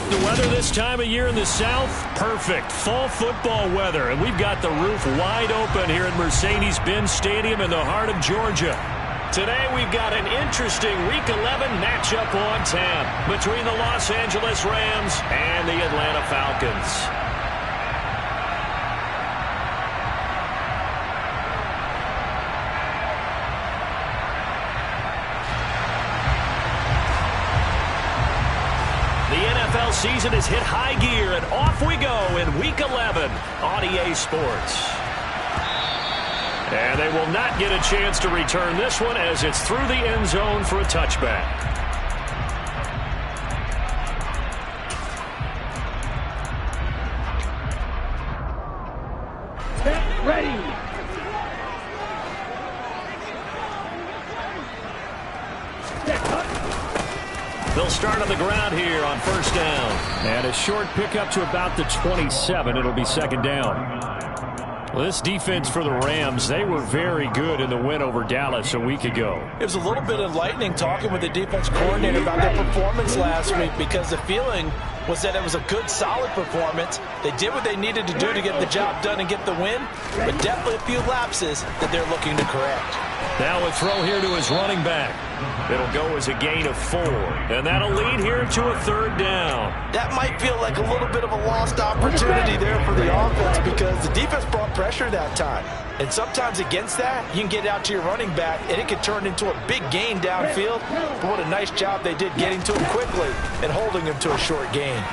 The weather this time of year in the South, perfect. Fall football weather, and we've got the roof wide open here at Mercedes-Benz Stadium in the heart of Georgia. Today we've got an interesting Week 11 matchup on tap between the Los Angeles Rams and the Atlanta Falcons. Season has hit high gear, and off we go in Week 11 on EA Sports. And they will not get a chance to return this one as it's through the end zone for a touchback. Ready. They'll start on the ground here on first down. And a short pickup to about the 27. It'll be second down. Well, this defense for the Rams, they were very good in the win over Dallas a week ago. It was a little bit enlightening talking with the defense coordinator about their performance last week, because the feeling was that it was a good, solid performance. They did what they needed to do to get the job done and get the win, but definitely a few lapses that they're looking to correct. Now a throw here to his running back. It'll go as a gain of 4, and that'll lead here to a third down. That might feel like a little bit of a lost opportunity there for the offense, because the defense brought pressure that time. And sometimes against that, you can get out to your running back, and it can turn into a big gain downfield. But what a nice job they did getting to him quickly and holding him to a short gain.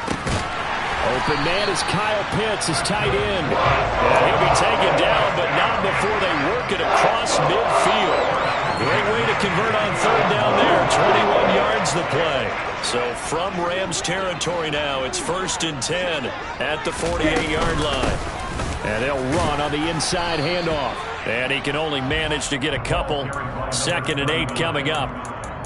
Open man is Kyle Pitts, his tight end. And he'll be taken down, but not before they work it across midfield. Great way to convert on third down there. 21 yards the play. So from Rams territory now, it's 1st and 10 at the 48-yard line. And they'll run on the inside handoff. And he can only manage to get a couple. 2nd and 8 coming up.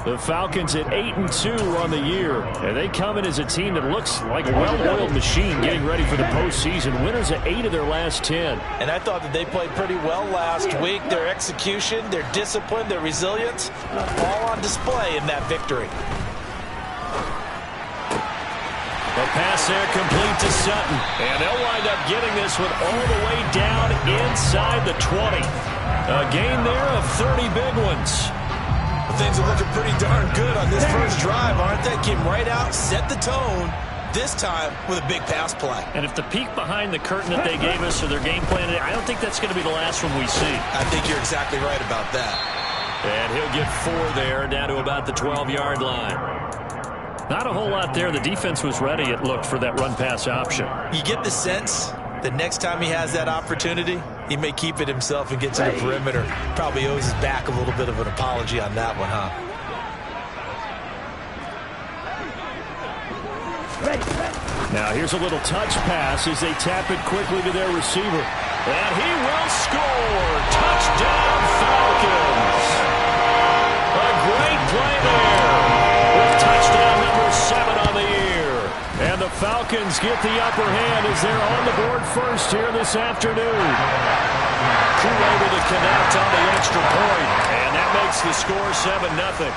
The Falcons at 8-2 on the year. And they come in as a team that looks like a well-oiled machine getting ready for the postseason. Winners of 8 of their last 10. And I thought that they played pretty well last week. Their execution, their discipline, their resilience, all on display in that victory. The pass there complete to Sutton. And they'll wind up getting this one all the way down inside the 20. A gain there of 30 big ones. Things are looking pretty darn good on this first drive, aren't they? Came right out, set the tone, this time with a big pass play. And if the peek behind the curtain that they gave us or their game plan, I don't think that's going to be the last one we see. I think you're exactly right about that. And he'll get 4 there, down to about the 12-yard line. Not a whole lot there. The defense was ready, it looked, for that run-pass option. You get the sense that next time he has that opportunity, he may keep it himself and get to the perimeter. Probably owes his back a little bit of an apology on that one, huh? Now here's a little touch pass as they tap it quickly to their receiver. And he will score. Touchdown, Falcons. A great play there with touchdown number 7 on the year. And the Falcons get the upper hand as they're on the board first here this afternoon. Crew able to connect on the extra point, and that makes the score 7-0.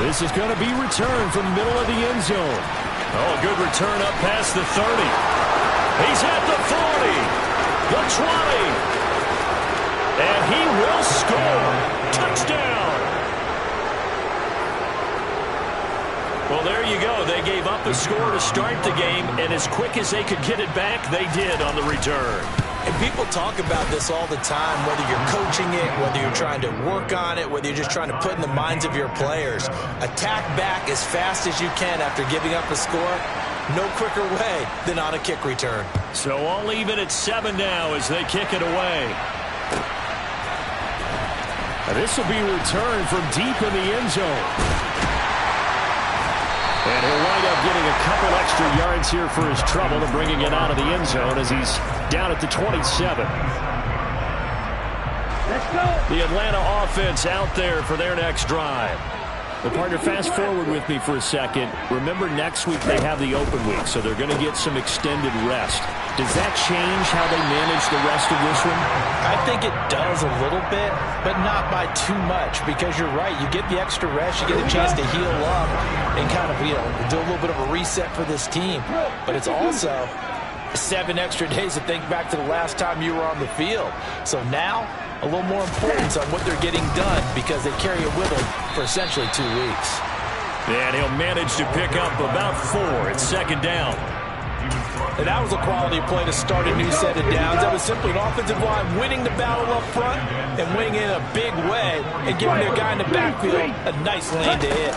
This is going to be returned from the middle of the end zone. Oh, a good return up past the 30. He's at the 40, the 20, and he will score. Touchdown. Well, there you go. They gave up a score to start the game, and as quick as they could get it back, they did on the return. And people talk about this all the time, whether you're coaching it, whether you're trying to work on it, whether you're just trying to put in the minds of your players. Attack back as fast as you can after giving up a score. No quicker way than on a kick return. So all even at 7 now as they kick it away. This will be returned from deep in the end zone. And he'll wind up getting a couple extra yards here for his trouble and bringing it out of the end zone as he's down at the 27. Let's go. The Atlanta offense out there for their next drive. Well, partner, fast forward with me for a second. Remember, next week they have the open week, so they're going to get some extended rest. Does that change how they manage the rest of this one? I think it does a little bit, but not by too much, because you're right. You get the extra rest, you get a chance to heal up and kind of, do a little bit of a reset for this team. But it's also 7 extra days to think back to the last time you were on the field. So now, a little more importance on what they're getting done because they carry it with them for essentially 2 weeks. And he'll manage to pick up about 4. It's second down. And that was a quality play to start a new set of downs. That was simply an offensive line winning the battle up front and winning in a big way and giving their guy in the backfield a nice lane to hit.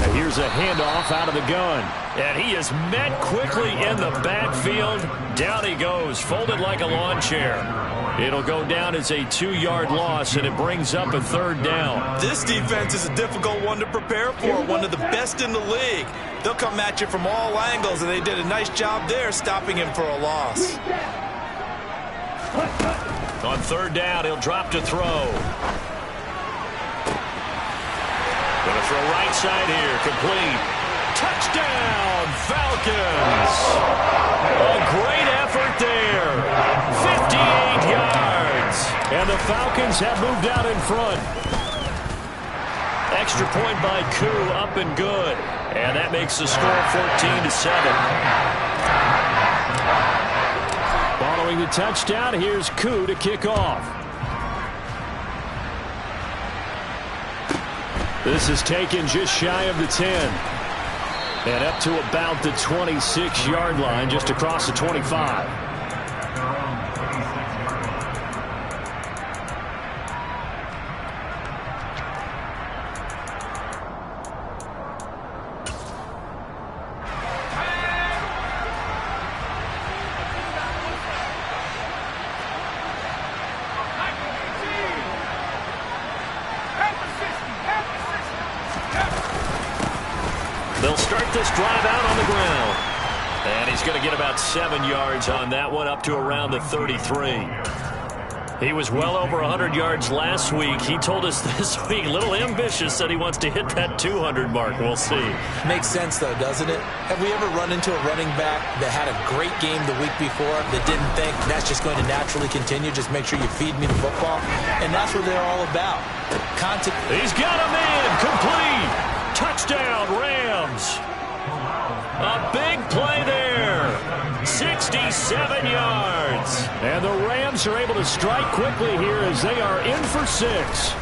And here's a handoff out of the gun. And he is met quickly in the backfield. Down he goes, folded like a lawn chair. It'll go down as a 2-yard loss, and it brings up a third down. This defense is a difficult one to prepare for, one of the best in the league. They'll come at you from all angles, and they did a nice job there stopping him for a loss. On third down, he'll drop to throw. Going to throw right side here, complete. Touchdown, Falcons! A great effort there. 58 yards. And the Falcons have moved out in front. Extra point by Koo, up and good. And that makes the score 14-7. Following the touchdown, here's Koo to kick off. This is taken just shy of the 10. And up to about the 26-yard line, just across the 25. They'll start this drive out on the ground. And he's going to get about 7 yards on that one, up to around the 33. He was well over 100 yards last week. He told us this week, a little ambitious, said he wants to hit that 200 mark. We'll see. Makes sense, though, doesn't it? Have we ever run into a running back that had a great game the week before that didn't think that's just going to naturally continue? Just make sure you feed me the football. And that's what they're all about. He's got a man complete. Touchdown, Rams. A big play there. 67 yards. And the Rams are able to strike quickly here as they are in for 6.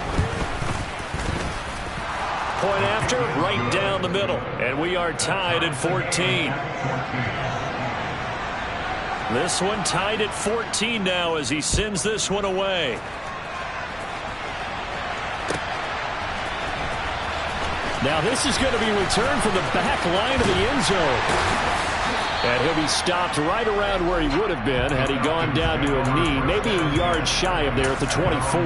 Point after, right down the middle. And we are tied at 14. This one tied at 14 now as he sends this one away. Now this is going to be returned from the back line of the end zone. And he'll be stopped right around where he would have been had he gone down to a knee, maybe a yard shy of there at the 24.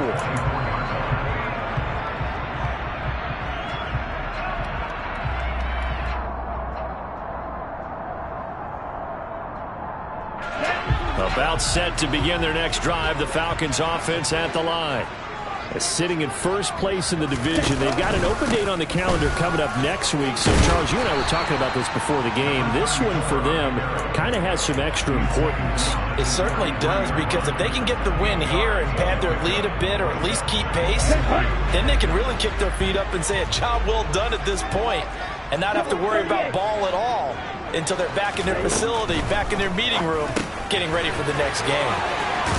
About set to begin their next drive, the Falcons offense at the line. Sitting in first place in the division. They've got an open date on the calendar coming up next week. So, Charles, you and I were talking about this before the game. This one for them kind of has some extra importance. It certainly does, because if they can get the win here and pad their lead a bit or at least keep pace, then they can really kick their feet up and say a job well done at this point and not have to worry about ball at all until they're back in their facility, back in their meeting room, getting ready for the next game.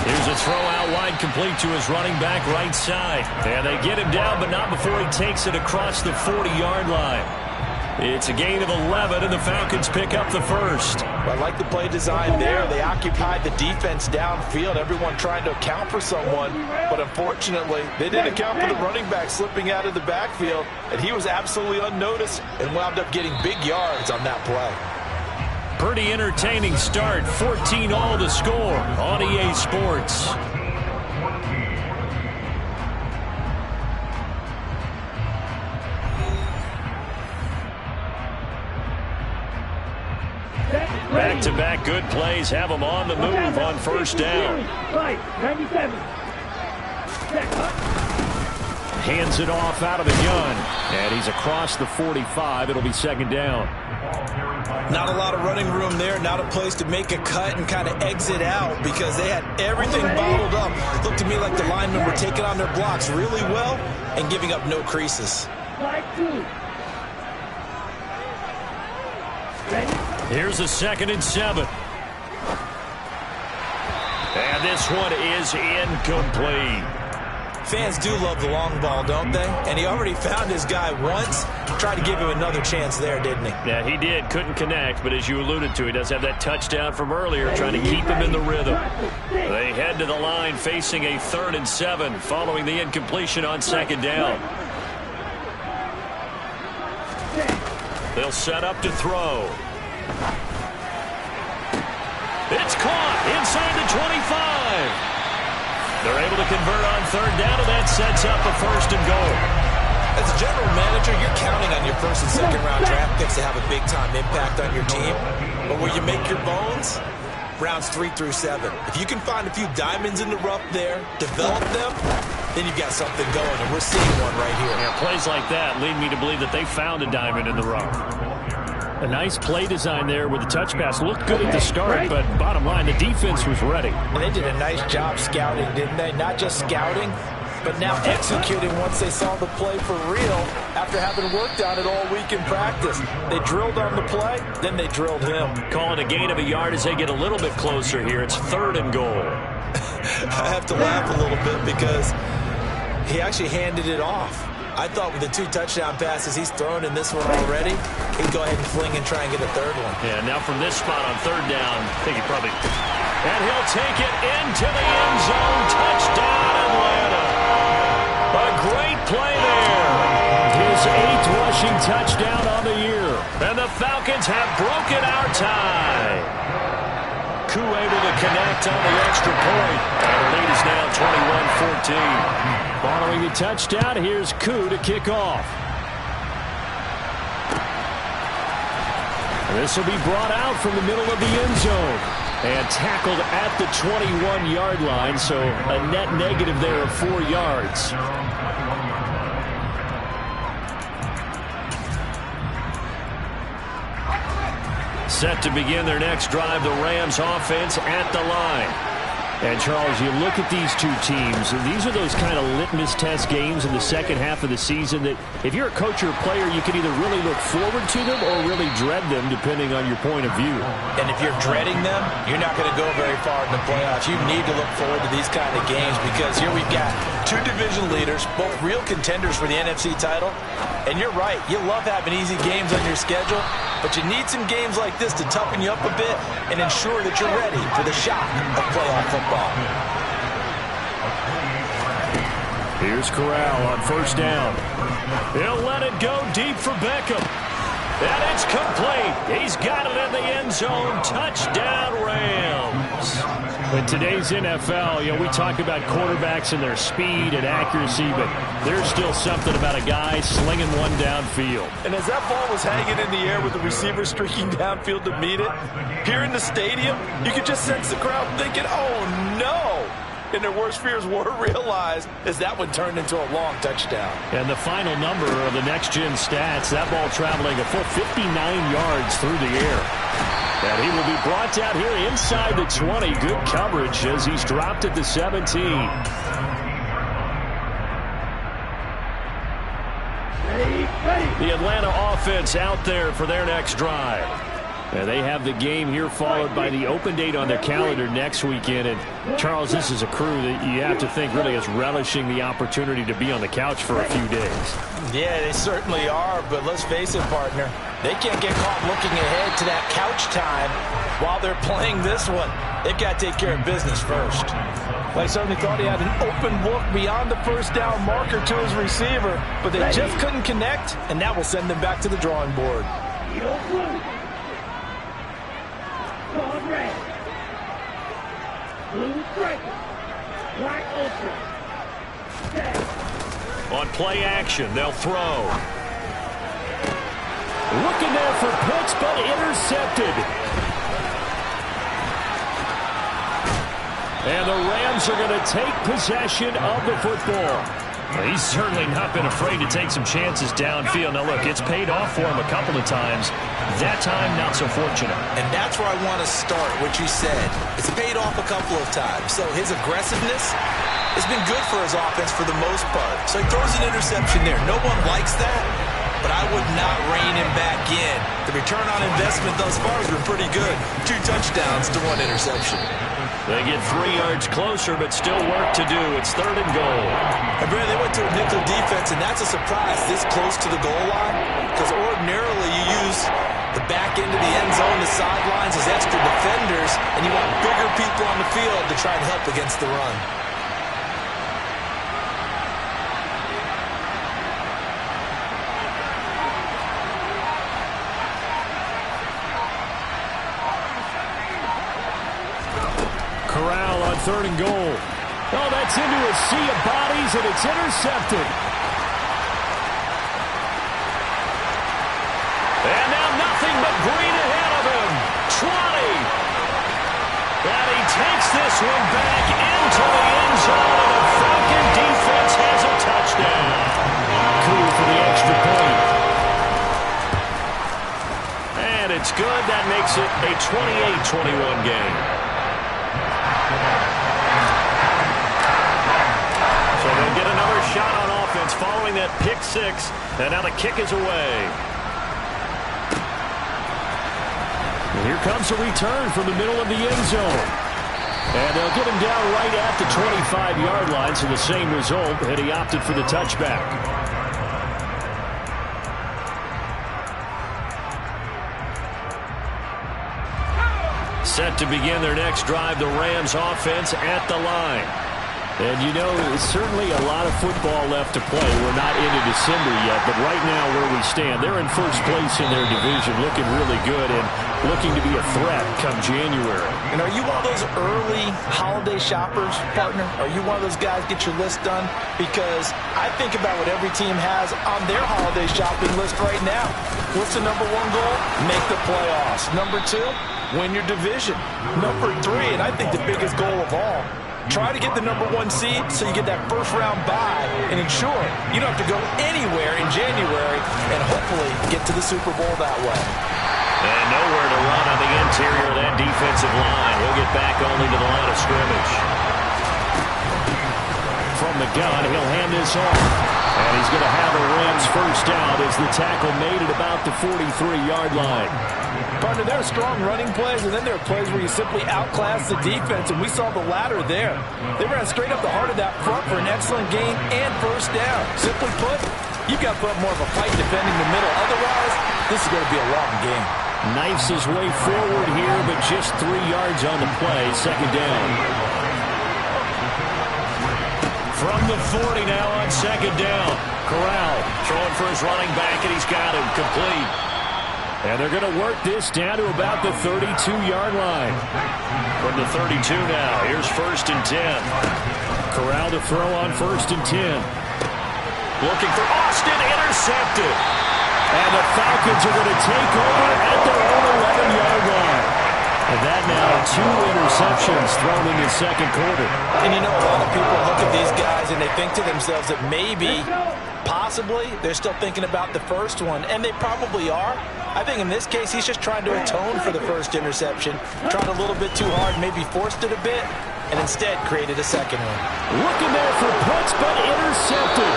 Here's a throw out wide, complete to his running back right side. And they get him down, but not before he takes it across the 40-yard line. It's a gain of 11, and the Falcons pick up the first. I like the play design there. They occupied the defense downfield, everyone trying to account for someone. But unfortunately, they didn't account for the running back slipping out of the backfield, and he was absolutely unnoticed and wound up getting big yards on that play. Pretty entertaining start. 14-all the score on EA Sports. Back-to-back good plays have them on the move on first down. hands it off out of the gun. And he's across the 45. It'll be second down. Not a lot of running room there, not a place to make a cut and kind of exit out because they had everything bottled up. It looked to me like the linemen were taking on their blocks really well and giving up no creases. Here's a 2nd and 7. And this one is incomplete. Fans do love the long ball, don't they? And he already found his guy once. Tried to give him another chance there, didn't he? Yeah, he did. Couldn't connect, but as you alluded to, he does have that touchdown from earlier, trying to keep him in the rhythm. They head to the line facing a 3rd and 7 following the incompletion on 2nd down. They'll set up to throw. It's caught inside the 25. They're able to convert on 3rd down, and that sets up a 1st and goal. As a general manager, you're counting on your 1st and 2nd round draft picks to have a big-time impact on your team. But where you make your bones, rounds 3 through 7. If you can find a few diamonds in the rough there, develop them, then you've got something going, and we're seeing one right here. Yeah, plays like that lead me to believe that they found a diamond in the rough. A nice play design there with the touch pass. Looked good at the start, but bottom line, the defense was ready. And they did a nice job scouting, didn't they? Not just scouting, but now executing once they saw the play for real after having worked on it all week in practice. They drilled on the play, then they drilled him. Calling a gain of a yard as they get a little bit closer here. It's 3rd and goal. I have to laugh a little bit because he actually handed it off. I thought with the 2 touchdown passes he's thrown in this one already, he'd go ahead and fling and try and get a 3rd one. Yeah, now from this spot on 3rd down, I think he probably... And he'll take it into the end zone. Touchdown, Atlanta. A great play there. His 8th rushing touchdown on the year. And the Falcons have broken our tie. Koo able to connect on the extra point. And the lead is now 21-14. Following the touchdown, here's Koo to kick off. This will be brought out from the middle of the end zone. And tackled at the 21-yard line, so a net negative there of 4 yards. Set to begin their next drive, the Rams offense at the line. And, Charles, you look at these two teams, and these are those kind of litmus test games in the second half of the season that if you're a coach or a player, you can either really look forward to them or really dread them, depending on your point of view. And if you're dreading them, you're not going to go very far in the playoffs. You need to look forward to these kind of games because here we've got 2 division leaders, both real contenders for the NFC title. And you're right, you love having easy games on your schedule, but you need some games like this to toughen you up a bit and ensure that you're ready for the shock of playoff football. Here's Corral on 1st down. He'll let it go deep for Beckham. And it's complete. He's got it in the end zone. Touchdown, Rams. In today's NFL, we talk about quarterbacks and their speed and accuracy, but there's still something about a guy slinging one downfield. And as that ball was hanging in the air with the receiver streaking downfield to meet it, here in the stadium, you could just sense the crowd thinking, oh, no. And their worst fears were realized as that one turned into a long touchdown. And the final number of the next-gen stats, that ball traveling a full 59 yards through the air. And he will be brought down here inside the 20. Good coverage as he's dropped at the 17. The Atlanta offense out there for their next drive. And they have the game here followed by the open date on their calendar next weekend. And, Charles, this is a crew that you have to think really is relishing the opportunity to be on the couch for a few days. Yeah, they certainly are, but let's face it, partner. They can't get caught looking ahead to that couch time while they're playing this one. They've got to take care of business first. Well, I certainly thought he had an open look beyond the 1st down marker to his receiver, but they just couldn't connect, and that will send them back to the drawing board. Red. Blue striker. Black ultra. On play action, they'll throw. Looking there for Pitts, but intercepted. And the Rams are going to take possession of the football. He's certainly not been afraid to take some chances downfield. Now, look, it's paid off for him a couple of times. That time, not so fortunate. And that's where I want to start, what you said. It's paid off a couple of times. So his aggressiveness has been good for his offense for the most part. So he throws an interception there. No one likes that, but I would not rein him back in. The return on investment thus far has been pretty good. 2 touchdowns to 1 interception. They get 3 yards closer, but still work to do. It's 3rd and goal. And Brad, they went to a nickel defense, and that's a surprise this close to the goal line, because ordinarily you use the back end of the end zone, the sidelines as extra defenders, and you want bigger people on the field to try and help against the run. Corral on 3rd and goal. Oh, that's into a sea of bodies, and it's intercepted. And now nothing but green ahead of him. 20. And he takes this one back into the end zone, and the Falcon defense has a touchdown. Cool for the extra point. And it's good. That makes it a 28-21 game. So they'll get another shot on offense following that pick 6. And now the kick is away. And here comes a return from the middle of the end zone. And they'll get him down right at the 25-yard line, so the same result, and he opted for the touchback. Set to begin their next drive, the Rams offense at the line. And, you know, certainly a lot of football left to play. We're not into December yet, but right now where we stand, they're in first place in their division, looking really good and looking to be a threat come January. And are you one of those early holiday shoppers, partner? Are you one of those guys get your list done? Because I think about what every team has on their holiday shopping list right now. What's the number 1 goal? Make the playoffs. Number 2, win your division. Number 3, and I think the biggest goal of all, try to get the number 1 seed so you get that first-round bye and ensure you don't have to go anywhere in January and hopefully get to the Super Bowl that way. And nowhere to run on the interior of that defensive line. He'll get back only to the line of scrimmage. From the gun, he'll hand this off. And he's going to have a Rams first down as the tackle made at about the 43-yard line. Partner, there are strong running plays, and then there are plays where you simply outclass the defense, and we saw the latter there. They ran straight up the heart of that front for an excellent gain and first down. Simply put, you've got to put up more of a fight defending the middle. Otherwise, this is going to be a long game. Knifes his way forward here, but just 3 yards on the play. 2nd down. From the 40 now on 2nd down. Corral throwing for his running back, and he's got him complete. And they're going to work this down to about the 32-yard line. From the 32 now, here's 1st and 10. Corral to throw on 1st and 10. Looking for Austin, intercepted. And the Falcons are going to take over at their own 11-yard line. And that now 2 interceptions thrown in the 2nd quarter. And you know, a lot of people look at these guys and they think to themselves that maybe, possibly, they're still thinking about the first one. And they probably are. I think in this case, he's just trying to atone for the first interception. Tried a little bit too hard, maybe forced it a bit, and instead created a 2nd one. Looking there for Pitts, but intercepted.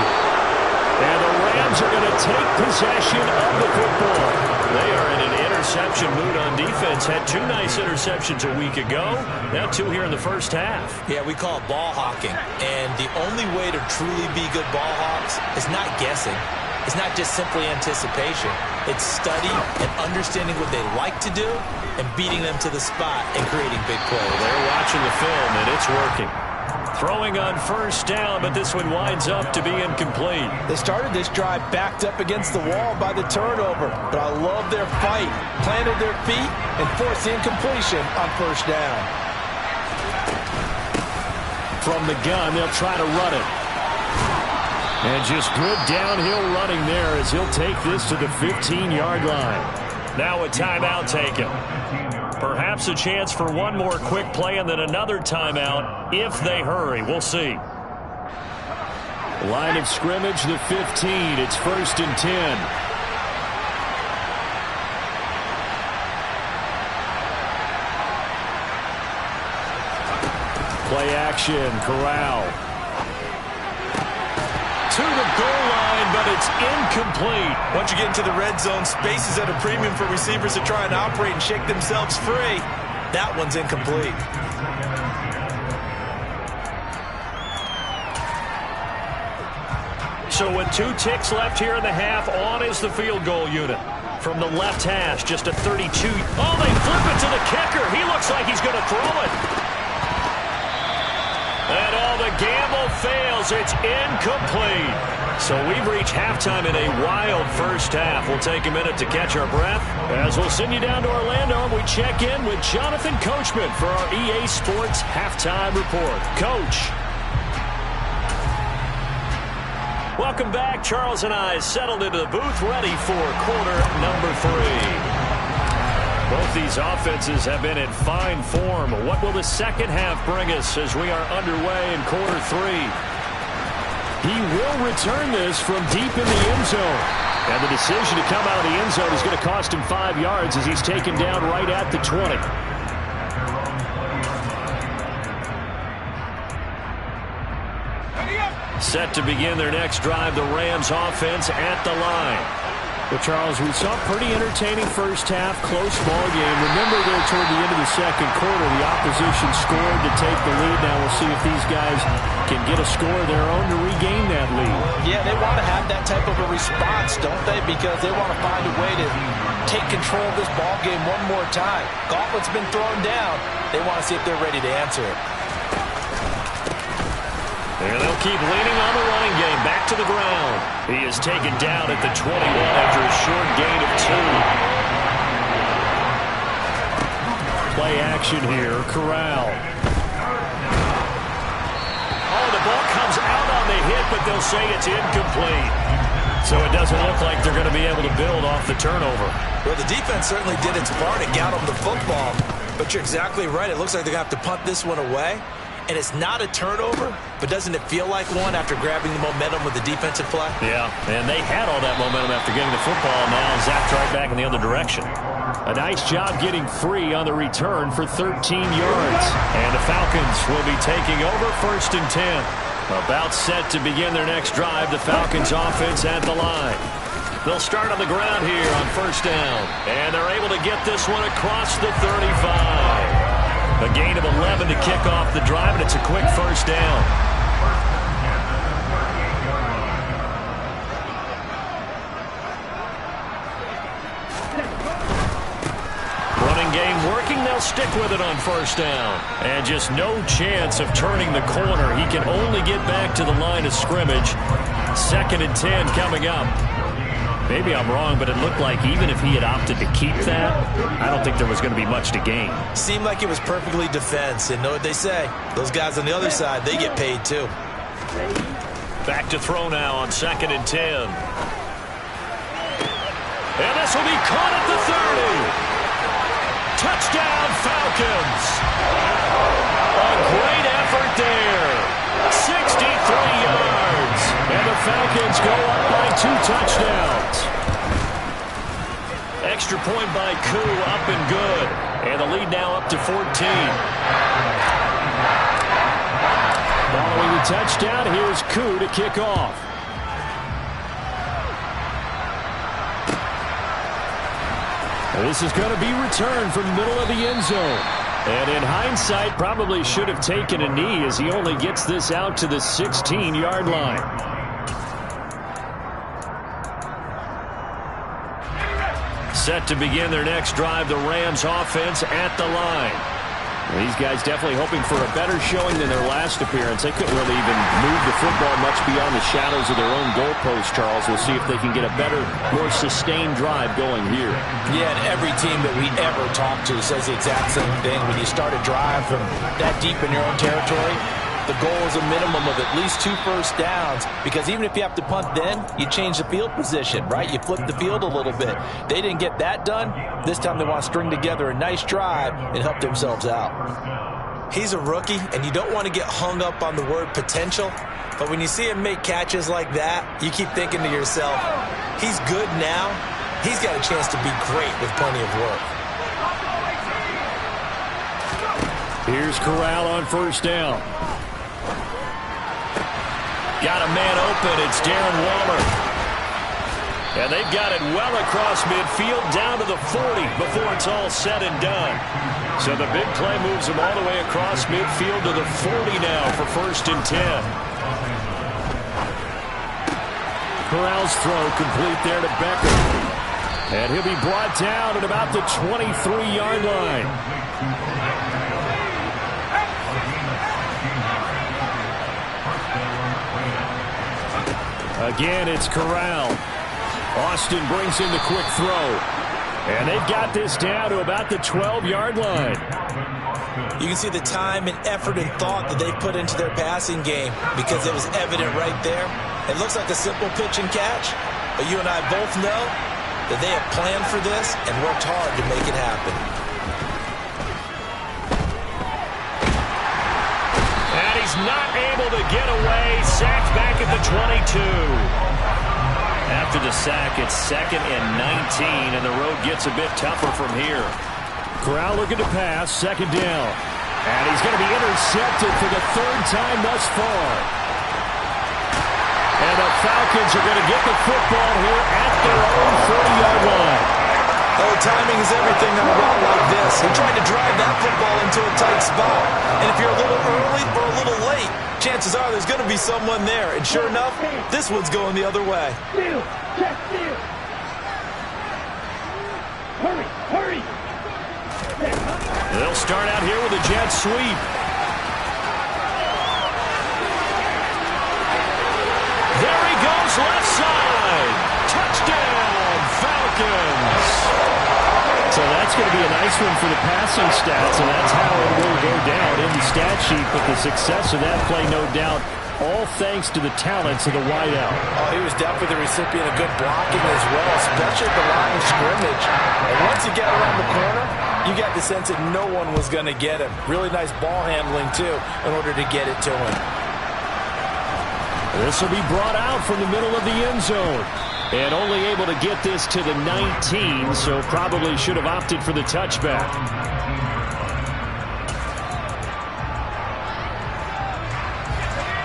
And the Rams are going to take possession of the football. They are in an interception mood on defense. Had 2 nice interceptions a week ago. Now 2 here in the first half. Yeah, we call it ball hawking. And the only way to truly be good ball hawks is not guessing. It's not just simply anticipation. It's study and understanding what they like to do and beating them to the spot and creating big plays. They're watching the film, and it's working. Throwing on 1st down, but this one winds up to be incomplete. They started this drive backed up against the wall by the turnover, but I love their fight. Planted their feet and forced the incompletion on 1st down. From the gun, they'll try to run it. And just good downhill running there as he'll take this to the 15-yard line. Now a timeout taken. Perhaps a chance for one more quick play and then another timeout if they hurry. We'll see. Line of scrimmage, the 15. It's 1st and 10. Play action, Corral. To the goal line, but it's incomplete. Once you get into the red zone, space is at a premium for receivers to try and operate and shake themselves free. That one's incomplete. So with 2 ticks left here in the half, on is the field goal unit. From the left hash, just a 32. Oh, they flip it to the kicker. He looks like he's going to throw it. And the gamble fails. It's incomplete. So we've reached halftime in a wild first half. We'll take a minute to catch our breath as we'll send you down to Orlando and we check in with Jonathan Coachman for our EA Sports Halftime Report. Coach. Welcome back. Charles and I settled into the booth, ready for quarter number 3. Both these offenses have been in fine form. What will the second half bring us as we are underway in quarter 3? He will return this from deep in the end zone. And the decision to come out of the end zone is going to cost him 5 yards as he's taken down right at the 20. Set to begin their next drive, the Rams offense at the line. Well, Charles, we saw a pretty entertaining first half, close ball game. Remember there toward the end of the second quarter, the opposition scored to take the lead. Now we'll see if these guys can get a score of their own to regain that lead. Yeah, they want to have that type of a response, don't they? Because they want to find a way to take control of this ball game one more time. Gauntlet's been thrown down. They want to see if they're ready to answer it. And they'll keep leaning on the running game. Back to the ground. He is taken down at the 21 after a short gain of 2. Play action here. Corral. Oh, the ball comes out on the hit, but they'll say it's incomplete. So it doesn't look like they're going to be able to build off the turnover. Well, the defense certainly did its part and got them the football. But you're exactly right. It looks like they're going to have to punt this one away. And it's not a turnover, but doesn't it feel like one after grabbing the momentum with the defensive play? Yeah, and they had all that momentum after getting the football. Now zapped right back in the other direction. A nice job getting free on the return for 13 yards. And the Falcons will be taking over 1st and 10. About set to begin their next drive, the Falcons offense at the line. They'll start on the ground here on 1st down. And they're able to get this one across the 35. A gain of 11 to kick off the drive, and it's a quick 1st down. Running game working. They'll stick with it on 1st down. And just no chance of turning the corner. He can only get back to the line of scrimmage. 2nd and 10 coming up. Maybe I'm wrong, but it looked like even if he had opted to keep that, I don't think there was going to be much to gain. Seemed like it was perfectly defense. And know what they say? Those guys on the other side, they get paid too. Back to throw now on 2nd and 10. And this will be caught at the 30. Touchdown, Falcons. A great effort there. 63 yards. And the Falcons go up by 2 touchdowns. Extra point by Koo, up and good. And the lead now up to 14. Following the touchdown, here's Koo to kick off. This is going to be returned from the middle of the end zone. And in hindsight, probably should have taken a knee as he only gets this out to the 16-yard line. Set to begin their next drive, the Rams offense at the line. These guys definitely hoping for a better showing than their last appearance. They couldn't really even move the football much beyond the shadows of their own goalpost, Charles. We'll see if they can get a better, more sustained drive going here. Yeah, and every team that we ever talk to says the exact same thing. When you start a drive from that deep in your own territory, the goal is a minimum of at least 2 first downs, because even if you have to punt then, you change the field position, right? You flip the field a little bit. They didn't get that done. This time they want to string together a nice drive and help themselves out. He's a rookie, and you don't want to get hung up on the word potential. But when you see him make catches like that, you keep thinking to yourself, he's good now. He's got a chance to be great with plenty of work. Here's Corral on first down. Got a man open. It's Darren Waller. And they've got it well across midfield down to the 40 before it's all said and done. So the big play moves them all the way across midfield to the 40 now for 1st and 10. Corral's throw complete there to Becker. And he'll be brought down at about the 23-yard line. Again, it's Corral. Austin brings in the quick throw. And they've got this down to about the 12-yard line. You can see the time and effort and thought that they put into their passing game because it was evident right there. It looks like a simple pitch and catch, but you and I both know that they have planned for this and worked hard to make it happen. And he's not able to get away. Sacked back at the 22. After the sack, it's 2nd and 19, and the road gets a bit tougher from here. Corral looking to pass, 2nd down. And he's going to be intercepted for the 3rd time thus far. And the Falcons are going to get the football here at their own 40-yard line. Oh, timing is everything on a route like this. He tried to drive that football into a tight spot. And if you're a little early or a little late, chances are there's going to be someone there. And sure enough, this one's going the other way. Hurry. They'll start out here with a jet sweep. There he goes, left side. Touchdown, Falcons. So that's going to be a nice one for the passing stats, and that's how it will go down in the stat sheet. But the success of that play, no doubt, all thanks to the talents of the wideout. Oh, he was definitely the recipient of good blocking as well, especially at the line of scrimmage. And once he got around the corner, you got the sense that no one was going to get him. Really nice ball handling, too, in order to get it to him. This will be brought out from the middle of the end zone. And only able to get this to the 19, so probably should have opted for the touchback.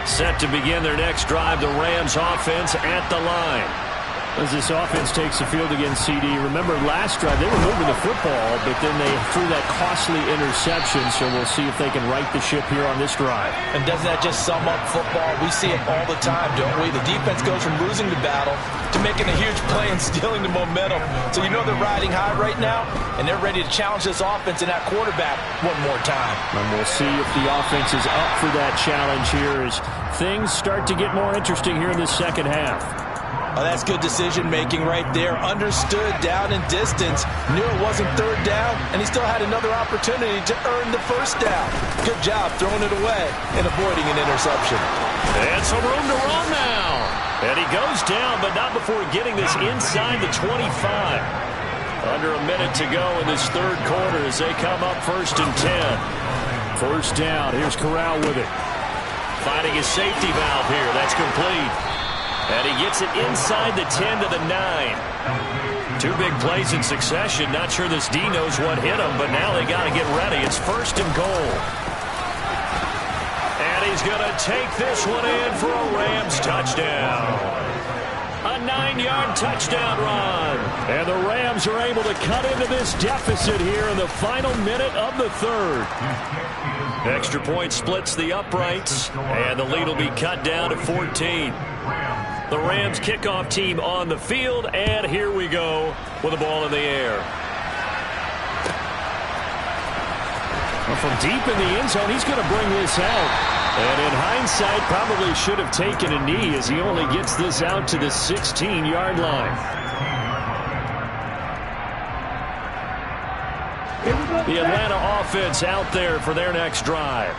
Set to begin their next drive, the Rams offense at the line. As this offense takes the field against CD, remember last drive they were moving the football, but then they threw that costly interception, so we'll see if they can right the ship here on this drive. And doesn't that just sum up football? We see it all the time, don't we? The defense goes from losing the battle to making a huge play and stealing the momentum. So you know they're riding high right now, and they're ready to challenge this offense and that quarterback one more time. And we'll see if the offense is up for that challenge here as things start to get more interesting here in the second half. Oh, that's good decision-making right there. Understood down and distance. Knew it wasn't 3rd down, and he still had another opportunity to earn the 1st down. Good job throwing it away and avoiding an interception. And some room to run now. And he goes down, but not before getting this inside the 25. Under a minute to go in this 3rd quarter as they come up 1st and 10. 1st down. Here's Corral with it. Finding his safety valve here. That's complete. And he gets it inside the 10 to the 9. 2 big plays in succession. Not sure this D knows what hit him, but now they got to get ready. It's 1st and goal. And he's going to take this one in for a Rams touchdown. A 9-yard touchdown run. And the Rams are able to cut into this deficit here in the final minute of the 3rd. Extra point splits the uprights, and the lead will be cut down to 14. The Rams kickoff team on the field, and here we go with the ball in the air. Well, from deep in the end zone, he's going to bring this out. And in hindsight, probably should have taken a knee as he only gets this out to the 16-yard line. The Atlanta offense out there for their next drive.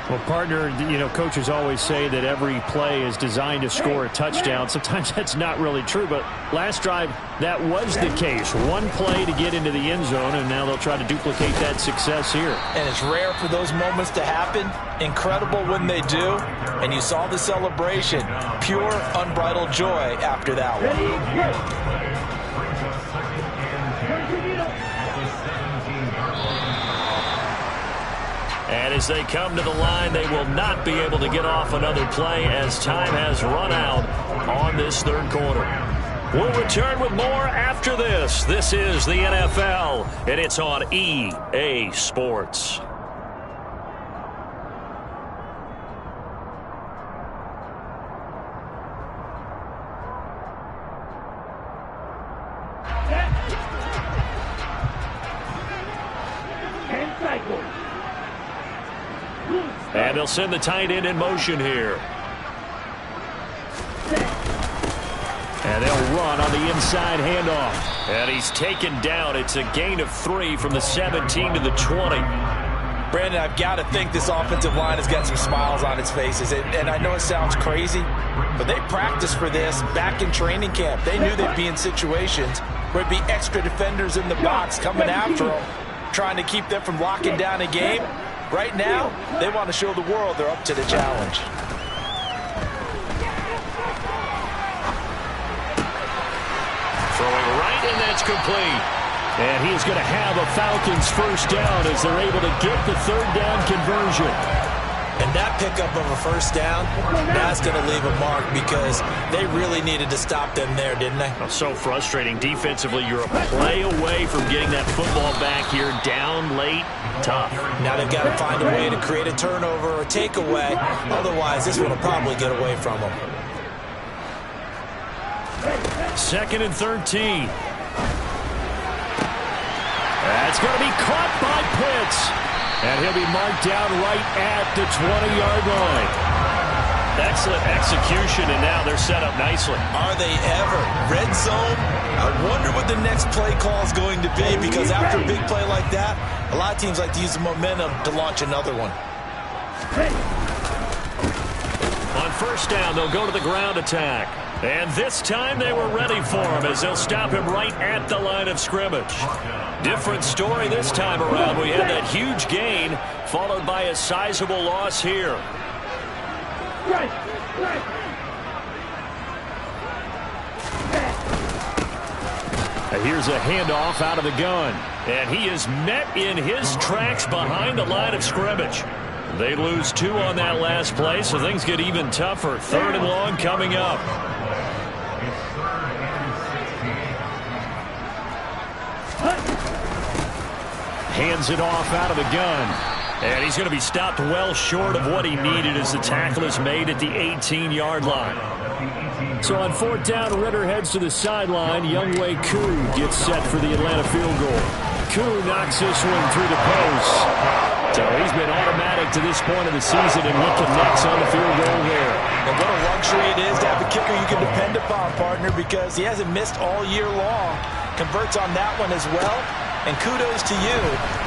Well, partner, you know, coaches always say that every play is designed to score a touchdown. Sometimes that's not really true, but last drive, that was the case. One play to get into the end zone, and now they'll try to duplicate that success here. And it's rare for those moments to happen. Incredible when they do. And you saw the celebration. Pure, unbridled joy after that one. And as they come to the line, they will not be able to get off another play as time has run out on this third quarter. We'll return with more after this. This is the NFL, and it's on EA Sports. And they'll send the tight end in motion here. And they'll run on the inside handoff. And he's taken down. It's a gain of 3 from the 17 to the 20. Brandon, I've got to think this offensive line has got some smiles on its faces. And I know it sounds crazy, but they practiced for this back in training camp. They knew they'd be in situations where it'd be extra defenders in the box coming after them, trying to keep them from locking down a game. Right now, they want to show the world they're up to the challenge. Throwing right, and that's complete. And he's going to have a Falcons first down as they're able to get the third down conversion. And that pickup of a first down, that's going to leave a mark because they really needed to stop them there, didn't they? Oh, so frustrating. Defensively, you're a play away from getting that football back here. Down late, tough. Now they've got to find a way to create a turnover or a takeaway. Otherwise, this one will probably get away from them. 2nd and 13. That's going to be caught by Pitts. And he'll be marked down right at the 20-yard line. Excellent execution, and now they're set up nicely. Are they ever? Red zone? I wonder what the next play call is going to be, because after a big play like that, a lot of teams like to use the momentum to launch another one. On first down, they'll go to the ground attack. And this time they were ready for him as they'll stop him right at the line of scrimmage. Different story this time around. We had that huge gain followed by a sizable loss here. And here's a handoff out of the gun. And he is met in his tracks behind the line of scrimmage. They lose 2 on that last play, so things get even tougher. 3rd and long coming up. Hands it off out of the gun. And he's going to be stopped well short of what he needed as the tackle is made at the 18-yard line. So on 4th down, Ritter heads to the sideline. Younghoe Koo gets set for the Atlanta field goal. Koo knocks this one through the post. So he's been automatic to this point of the season, and he connects on the field goal there. And what a luxury it is to have a kicker you can depend upon, partner, because he hasn't missed all year long. Converts on that one as well. And kudos to you.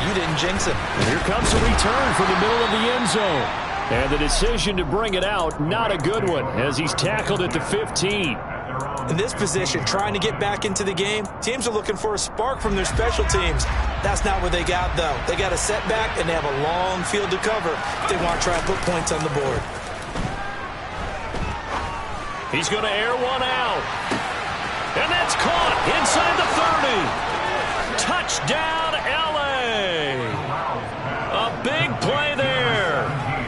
You didn't jinx him. And here comes a return from the middle of the end zone. And the decision to bring it out, not a good one, as he's tackled at the 15. In this position, trying to get back into the game, teams are looking for a spark from their special teams. That's not what they got, though. They got a setback, and they have a long field to cover if they want to try and put points on the board. He's going to air one out. And that's caught inside the 30. Touchdown, L.A. A big play there.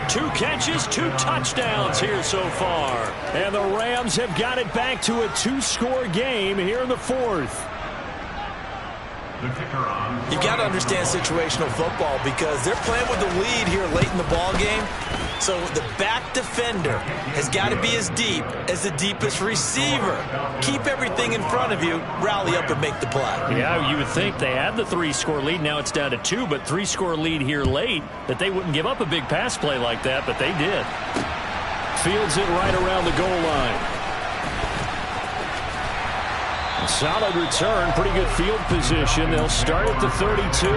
2 catches, 2 touchdowns here so far. And the Rams have got it back to a 2-score game here in the 4th. You've got to understand situational football because they're playing with the lead here late in the ball game. So the back defender has got to be as deep as the deepest receiver. Keep everything in front of you, rally up and make the play. Yeah, you would think they had the 3-score lead. Now it's down to 2, but 3-score lead here late, that they wouldn't give up a big pass play like that, but they did. Fields it right around the goal line. Solid return, pretty good field position. They'll start at the 32.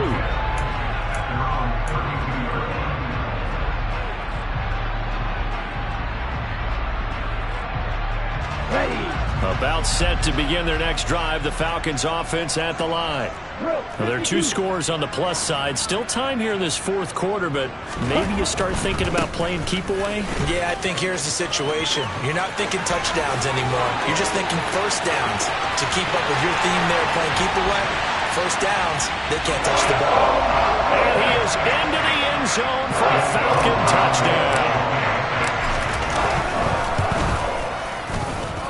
About set to begin their next drive, the Falcons offense at the line. Well, there are 2 scores on the plus side. Still time here in this fourth quarter, but maybe you start thinking about playing keep away? Yeah, I think here's the situation. You're not thinking touchdowns anymore. You're just thinking first downs. To keep up with your theme there, playing keep away, first downs, they can't touch the ball. And he is into the end zone for a Falcon touchdown.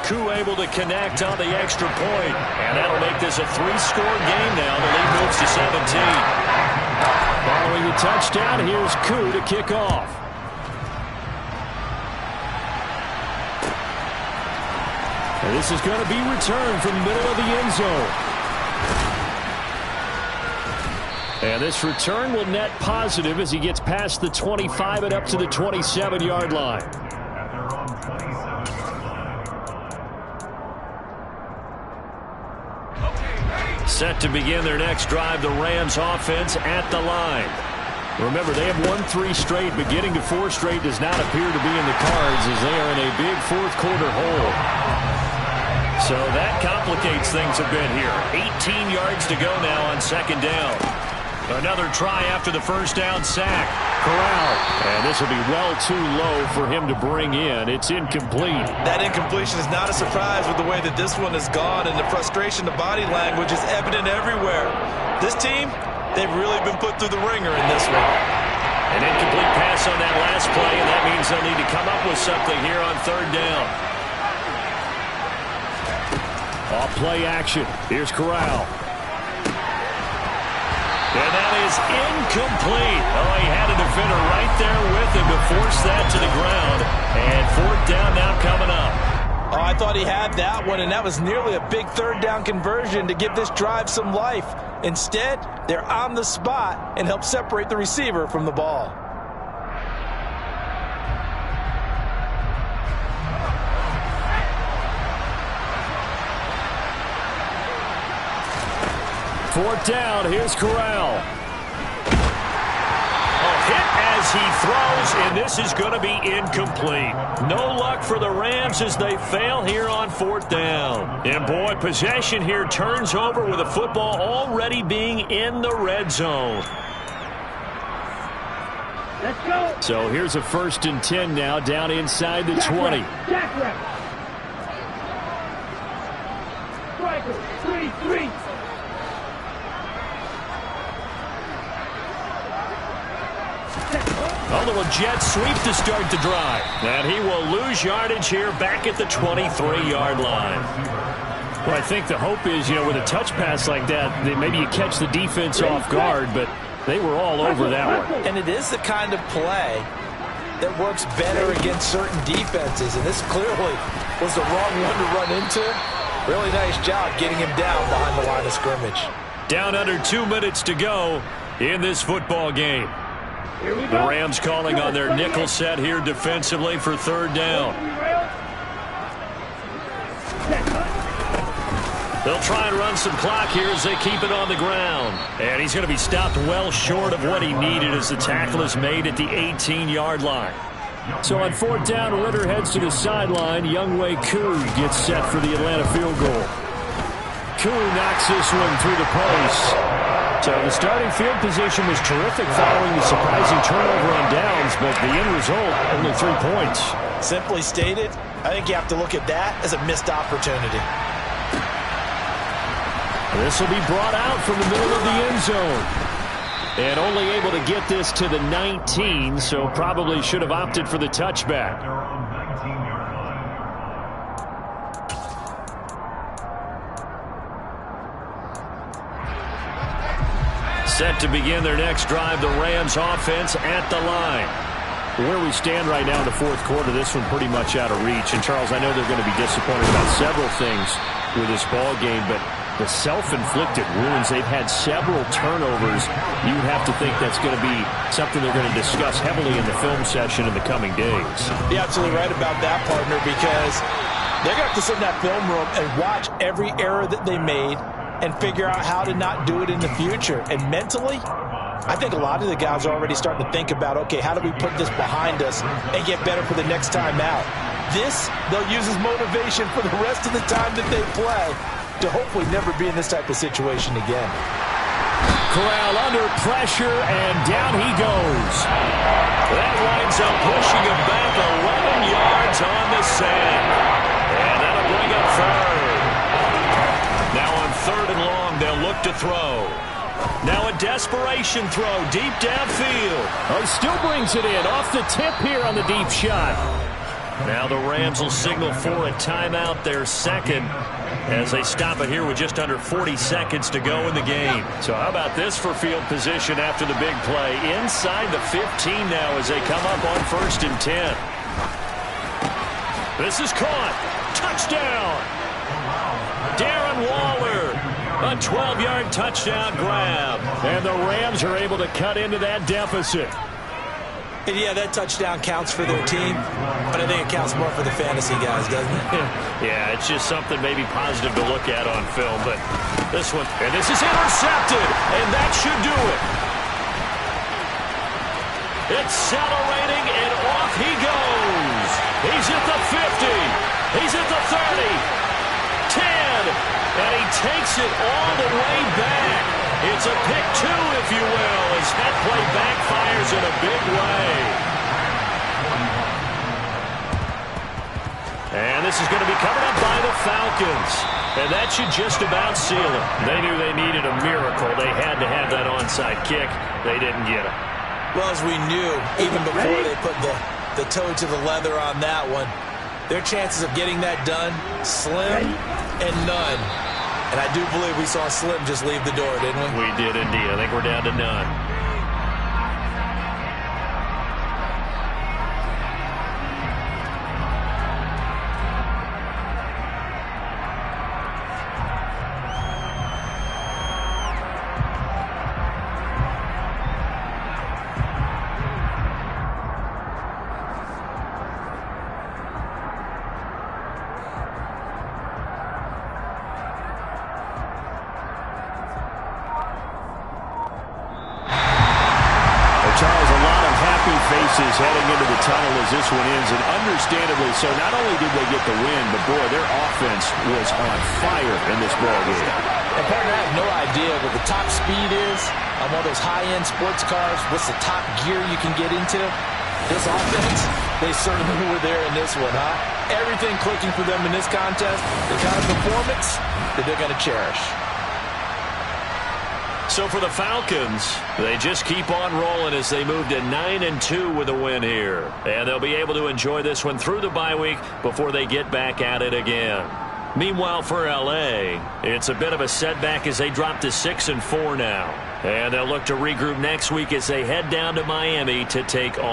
Koo able to connect on the extra point, and that'll make this a 3-score game now. The lead moves to 17. Following the touchdown, here's Koo to kick off. And this is going to be returned from the middle of the end zone. And this return will net positive as he gets past the 25 and up to the 27-yard line. Set to begin their next drive, the Rams offense at the line. Remember, they have won 3 straight, but getting to 4 straight does not appear to be in the cards as they are in a big fourth-quarter hole. So that complicates things a bit here. 18 yards to go now on second down. Another try after the first down sack. Corral. And this will be well too low for him to bring in. It's incomplete. That incompletion is not a surprise with the way that this one has gone, and the frustration, the body language is evident everywhere. This team, they've really been put through the ringer in this one. An incomplete pass on that last play, and that means they'll need to come up with something here on third down. Off play action. Here's Corral. And that is incomplete. Oh, he had a defender right there with him to force that to the ground. And fourth down now coming up. Oh, I thought he had that one, and that was nearly a big third down conversion to give this drive some life. Instead, they're on the spot and help separate the receiver from the ball. Fourth down, here's Corral. Hit as he throws, and this is going to be incomplete. No luck for the Rams as they fail here on fourth down. And boy, possession here turns over with the football already being in the red zone. Let's go. So here's a 1st and 10 now down inside the 20. Jack rep. Striker, 3-3. A little jet sweep to start the drive. And he will lose yardage here back at the 23-yard line. Well, I think the hope is, with a touch pass like that, maybe you catch the defense off guard, but they were all over that one. And it is the kind of play that works better against certain defenses, and this clearly was the wrong one to run into. Really nice job getting him down behind the line of scrimmage. Down under 2 minutes to go in this football game. The Rams calling on their nickel set here defensively for third down. They'll try and run some clock here as they keep it on the ground. And he's going to be stopped well short of what he needed as the tackle is made at the 18-yard line. So on fourth down, Ritter heads to the sideline. Younghoe Koo gets set for the Atlanta field goal. Koo knocks this one through the post. So the starting field position was terrific following the surprising turnover on downs, but the end result, only 3 points. Simply stated, I think you have to look at that as a missed opportunity. This will be brought out from the middle of the end zone. And only able to get this to the 19, so probably should have opted for the touchback. Set to begin their next drive, the Rams offense at the line. Where we stand right now in the fourth quarter, this one pretty much out of reach. And, Charles, I know they're going to be disappointed about several things with this ball game, but the self-inflicted wounds, they've had several turnovers. You would have to think that's going to be something they're going to discuss heavily in the film session in the coming days. You're absolutely right about that, partner, because they're going to have to sit in that film room and watch every error that they made and figure out how to not do it in the future. And mentally, I think a lot of the guys are already starting to think about, okay, how do we put this behind us and get better for the next time out? This, they'll use as motivation for the rest of the time that they play to hopefully never be in this type of situation again. Corral under pressure, and down he goes. That winds up pushing him back 11 yards on the sand. And that'll bring up third. Now on 3rd and long, they'll look to throw. Now a desperation throw deep downfield. Oh, he still brings it in off the tip here on the deep shot. Now the Rams will signal for a timeout, their second, as they stop it here with just under 40 seconds to go in the game. So how about this for field position after the big play? Inside the 15 now as they come up on 1st and 10. This is caught. Touchdown. Darren Waller. A 12-yard touchdown grab. And the Rams are able to cut into that deficit. And yeah, that touchdown counts for their team, but I think it counts more for the fantasy guys, doesn't it? Yeah, it's just something maybe positive to look at on film, but this one, and this is intercepted, and that should do it. Accelerating, and off he goes. He's at the 50. He's at the 30. 10. And he takes it all the way back. It's a pick 2, if you will, as that play backfires in a big way. And this is going to be covered up by the Falcons. And that should just about seal it. They knew they needed a miracle. They had to have that onside kick. They didn't get it. Well, as we knew, even before they put the toe to the leather on that one, their chances of getting that done, slim and none. And I do believe we saw Slim just leave the door, didn't we? We did indeed. I think we're down to none. Heading into the tunnel as this one ends, and understandably so. Not only did they get the win, but boy, their offense was on fire in this ball game. And partner, I have no idea what the top speed is on one of those high-end sports cars. What's the top gear you can get into? This offense, they certainly were there in this one, huh? Everything clicking for them in this contest, the kind of performance that they're going to cherish. So for the Falcons, they just keep on rolling as they move to 9-2 with a win here. And they'll be able to enjoy this one through the bye week before they get back at it again. Meanwhile, for L.A., it's a bit of a setback as they drop to 6-4 now. And they'll look to regroup next week as they head down to Miami to take on